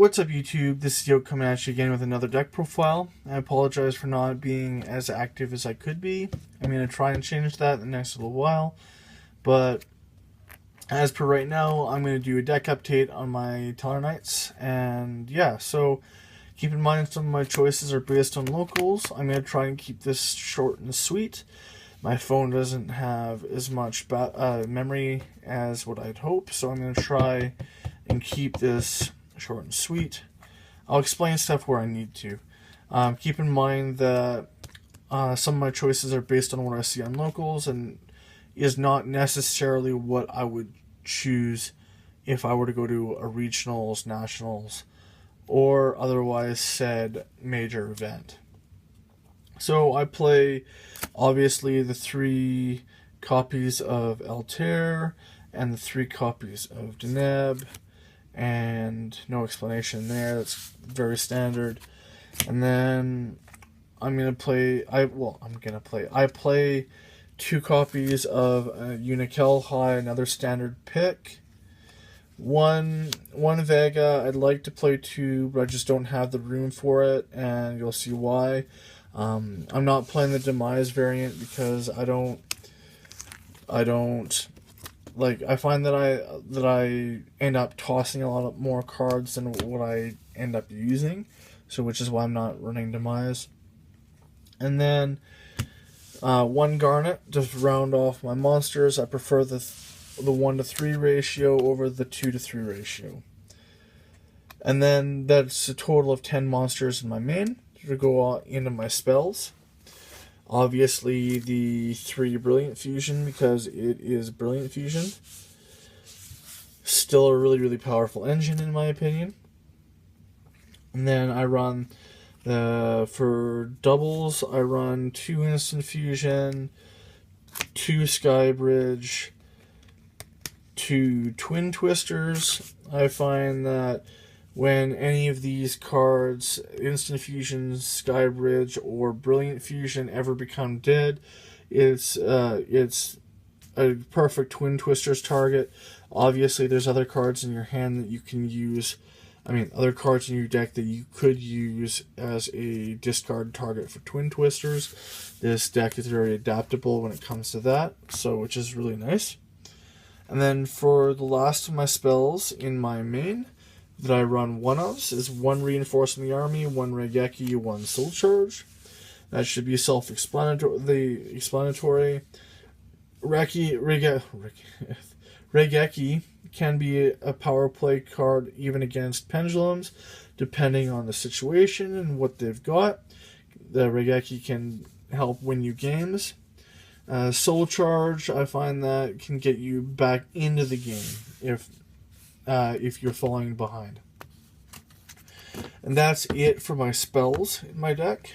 What's up, YouTube? This is Yo coming at you again with another deck profile. I apologize for not being as active as I could be. I'm going to try and change that in the next little while. But as per right now, I'm going to do a deck update on my Satellarknights. And yeah, so keep in mind some of my choices are based on locals. I'm going to try and keep this short and sweet. My phone doesn't have as much memory as what I'd hope, so I'm going to try and keep this short and sweet. I'll explain stuff where I need to. Keep in mind that some of my choices are based on what I see on locals and is not necessarily what I would choose if I were to go to a regionals, nationals, or otherwise said major event. So I play obviously the 3 copies of Altair and the 3 copies of Deneb, and no explanation there. That's very standard. And then I play 2 copies of Unikel High, another standard pick. One Vega. I'd like to play 2, but I just don't have the room for it, and you'll see why. I'm not playing the Demise variant because I find that I end up tossing a lot more cards than what I end up using, so which is why I'm not running Demise. And then 1 Garnet to round off my monsters. I prefer the 1-to-3 ratio over the 2-to-3 ratio. And then that's a total of 10 monsters in my main to go into my spells. Obviously, the 3 Brilliant Fusion, because it is Brilliant Fusion. Still a really, really powerful engine, in my opinion. And then I run for doubles, I run 2 Instant Fusion, 2 Skybridge, 2 Twin Twisters. I find that when any of these cards, Instant Fusion, Skybridge, or Brilliant Fusion, ever become dead, it's a perfect Twin Twisters target. Obviously, there's other cards in your hand that you can use. Other cards in your deck that you could use as a discard target for Twin Twisters. This deck is very adaptable when it comes to that, which is really nice. And then for the last of my spells in my main that I run 1 of is 1 Reinforcing the Army, 1 Regeki, 1 Soul Charge. That should be self-explanatory. Regeki can be a power play card even against pendulums, depending on the situation and what they've got. The Regeki can help win you games. Soul Charge, I find that can get you back into the game if you're falling behind. And that's it for my spells in my deck.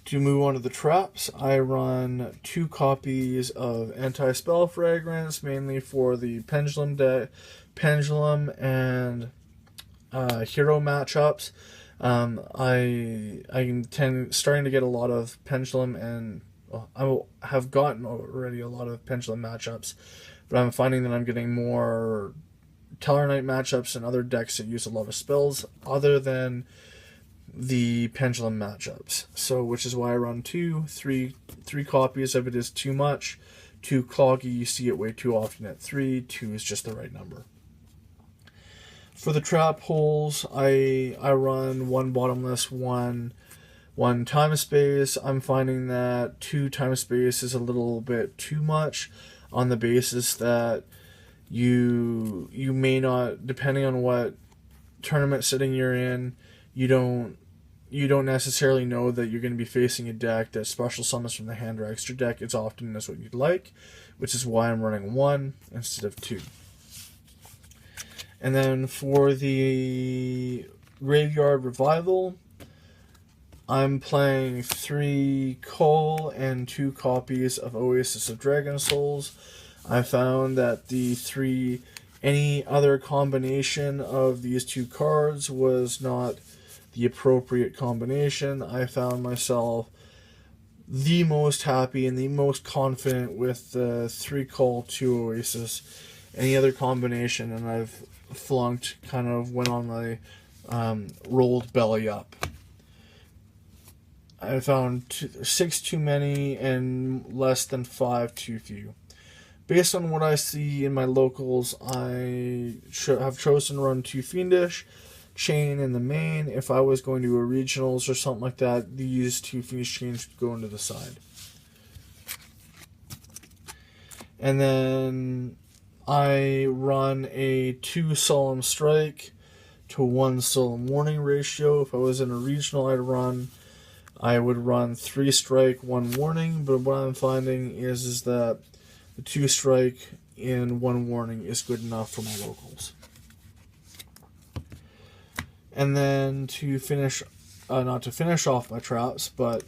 To move on to the traps, I run 2 copies of Anti-Spell Fragrance, mainly for the Pendulum and Hero matchups. I'm starting to get a lot of Pendulum, and I have gotten already a lot of Pendulum matchups, but I'm finding that I'm getting more Tellar matchups and other decks that use a lot of spells other than the Pendulum matchups. So, which is why I run 3 copies of it is too much. 2 cloggy, you see it way too often at 3. 2 is just the right number. For the trap holes, I run 1 bottomless, 1 time space. I'm finding that 2 time space is a little bit too much, on the basis that you may not, depending on what tournament setting you're in, you don't necessarily know that you're going to be facing a deck that special summons from the hand or extra deck as often as what you'd like, which is why I'm running 1 instead of 2. And then for the Graveyard Revival, I'm playing 3 Call and 2 copies of Oasis of Dragon Souls. I found that any other combination of these 2 cards was not the appropriate combination. I found myself the most happy and the most confident with the 3 Call, 2 Oasis. Any other combination, and I've flunked, kind of went on rolled belly up. I found 6 too many and less than 5 too few. Based on what I see in my locals, I have chosen to run 2 Fiendish, Chain in the main. If I was going to a regionals or something like that, these 2 Fiendish Chains would go into the side. And then I run a 2 Solemn Strike to 1 Solemn Warning ratio. If I was in a regional, I would run 3 Strike, 1 Warning. But what I'm finding is that the 2 Strike and 1 Warning is good enough for my locals. And then to finish, not to finish off my traps, but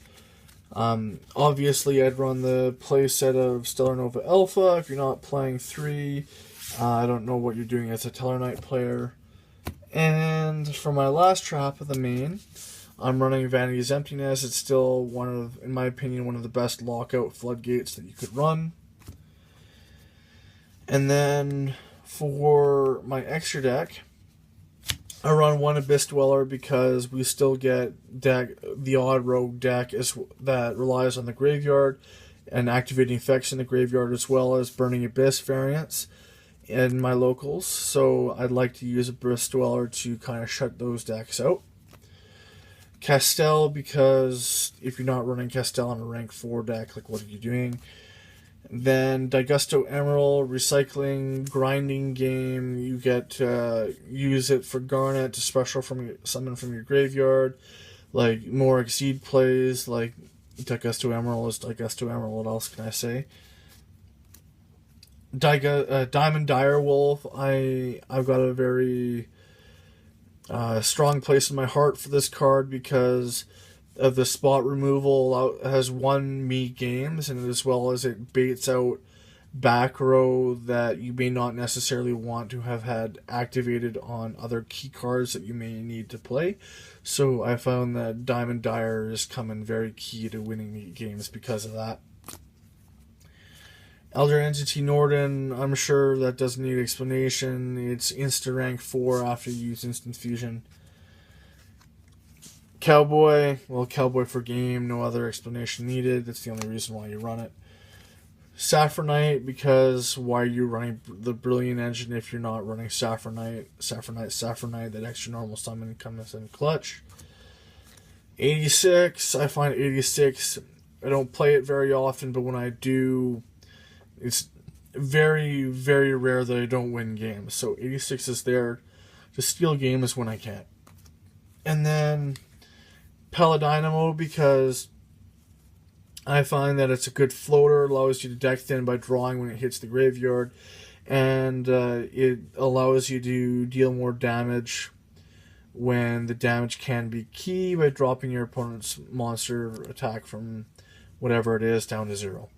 obviously I'd run the playset of Stellar Nova Alpha. If you're not playing 3, I don't know what you're doing as a Satellarknight player. And for my last trap of the main, I'm running Vanity's Emptiness. It's still in my opinion, one of the best lockout floodgates that you could run. And then for my extra deck, I run 1 Abyss Dweller because we still get the odd rogue deck that relies on the graveyard and activating effects in the graveyard, as well as Burning Abyss variants in my locals. So I'd like to use Abyss Dweller to kind of shut those decks out. Castel, because if you're not running Castel on a rank 4 deck, like, what are you doing? Then Digusto Emerald, recycling, grinding game. You get to use it for Garnet to summon from your graveyard. Like, more Exceed plays, like Digusto Emerald is Digusto Emerald. What else can I say? Diamond Direwolf. I've got a very strong place in my heart for this card because of the spot removal. Has won me games, and as well as it baits out back row that you may not necessarily want to have had activated on other key cards that you may need to play. So I found that Diamond Dire is coming very key to winning me games because of that. Elder Entity Norden, I'm sure that doesn't need explanation. It's insta rank 4 after you use Instant Fusion. Cowboy, well, Cowboy for game, no other explanation needed. That's the only reason why you run it. Saffronite, because why are you running the Brilliant Engine if you're not running Saffronite? Saffronite, that extra normal summon comes in clutch. 86, I find 86, I don't play it very often, but when I do, it's very, very rare that I don't win games. So 86 is there to steal games when I can. And then Paladynamo, because I find that it's a good floater, allows you to deck thin by drawing when it hits the graveyard, and it allows you to deal more damage when the damage can be key by dropping your opponent's monster attack from whatever it is down to 0.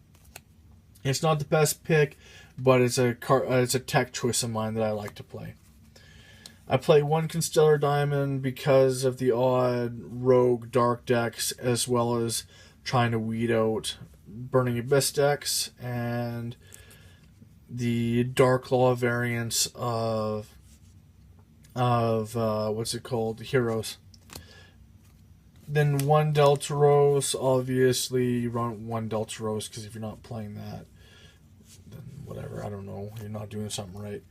It's not the best pick, but it's a tech choice of mine that I like to play. I play 1 Constellar Diamond because of the odd rogue dark decks, as well as trying to weed out Burning Abyss decks and the Dark Law variants of what's it called? Heroes. Then 1 Deltaros, obviously run 1 Deltaros, because if you're not playing that, then whatever, I don't know, you're not doing something right.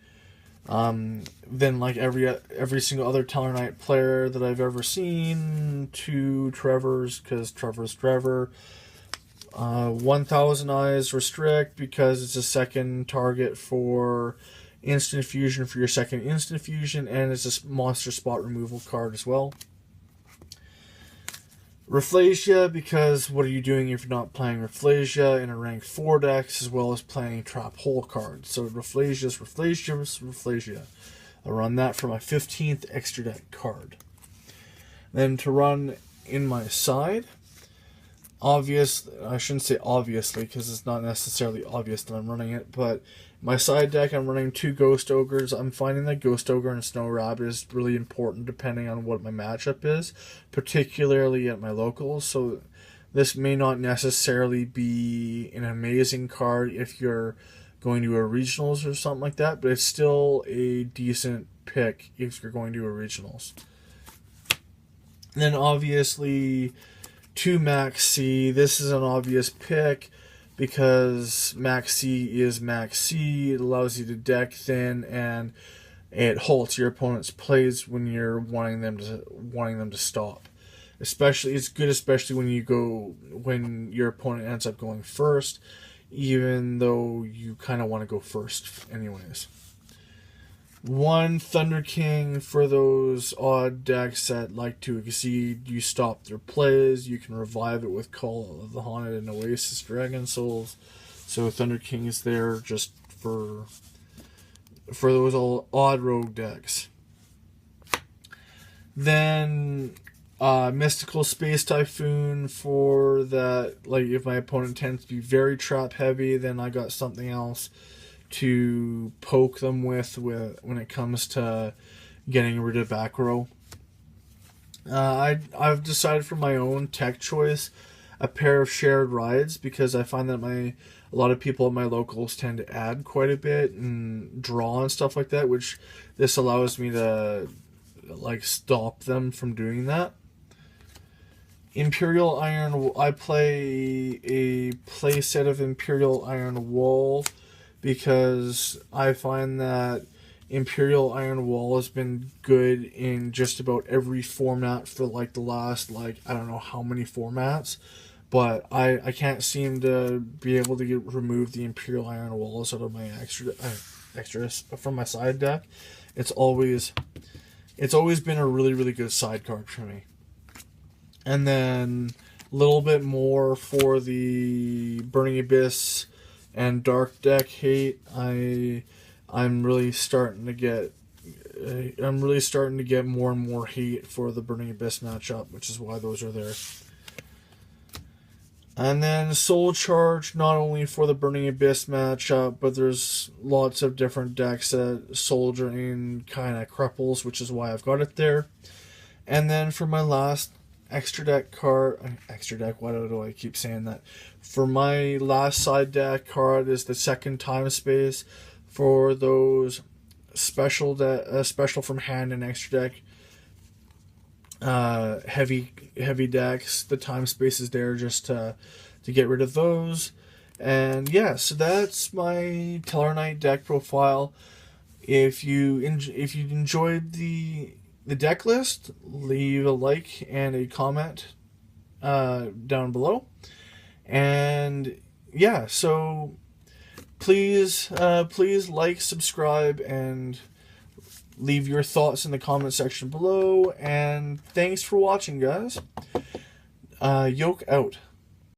Then like every single other Tellarknight player that I've ever seen, 2 Trevors, because Trevor's Trevor. 1000 Eyes Restrict, because it's a second target for instant fusion for your second instant fusion, and it's a monster spot removal card as well. Rafflesia, because what are you doing if you're not playing Rafflesia in a rank 4 decks, as well as playing Trap Hole cards. So Rafflesia. I'll run that for my 15th extra deck card. Then to run in my side, I shouldn't say obviously, because it's not necessarily obvious that I'm running it, but my side deck, I'm running 2 Ghost Ogres. I'm finding that Ghost Ogre and Snow Rabbit is really important depending on what my matchup is, particularly at my locals. So this may not necessarily be an amazing card if you're going to a regionals or something like that, but it's still a decent pick if you're going to a regionals. Then obviously 2 Max C. This is an obvious pick because Max C is Max C. It allows you to deck thin, and it halts your opponent's plays when you're wanting them to stop. Especially, it's good especially when your opponent ends up going first, even though you kind of want to go first anyways. 1 Thunder King for those odd decks that like to exceed. You stop their plays. You can revive it with Call of the Haunted and Oasis Dragon Souls. So Thunder King is there just for those odd rogue decks. Then Mystical Space Typhoon for that. Like if my opponent tends to be very trap heavy, then I got something else to poke them with when it comes to getting rid of back row. I've decided for my own tech choice a pair of shared rides, because I find that a lot of people at my locals tend to add quite a bit and draw and stuff like that, which this allows me to like stop them from doing that. Imperial Iron, I play a play set of Imperial Iron Wall because I find that Imperial Iron Wall has been good in just about every format for like the last, like, I don't know how many formats, but I can't seem to be able to remove the Imperial Iron Walls out of my extras from my side deck. It's always been a really, really good side card for me. And then a little bit more for the Burning Abyss and Dark deck hate. I'm really starting to get more and more hate for the Burning Abyss matchup, which is why those are there. And then Soul Charge, not only for the Burning Abyss matchup, but there's lots of different decks that Soul Drain kind of cripples, which is why I've got it there. And then for my last extra deck, why do I keep saying that? For my last side deck card is the second time space for those special from hand and extra deck heavy decks. The time space is there just to get rid of those. And yeah, so that's my Satellarknight deck profile. If you enjoyed the deck list, leave a like and a comment down below. And yeah, so please like, subscribe, and leave your thoughts in the comment section below. And thanks for watching, guys. Yoke out.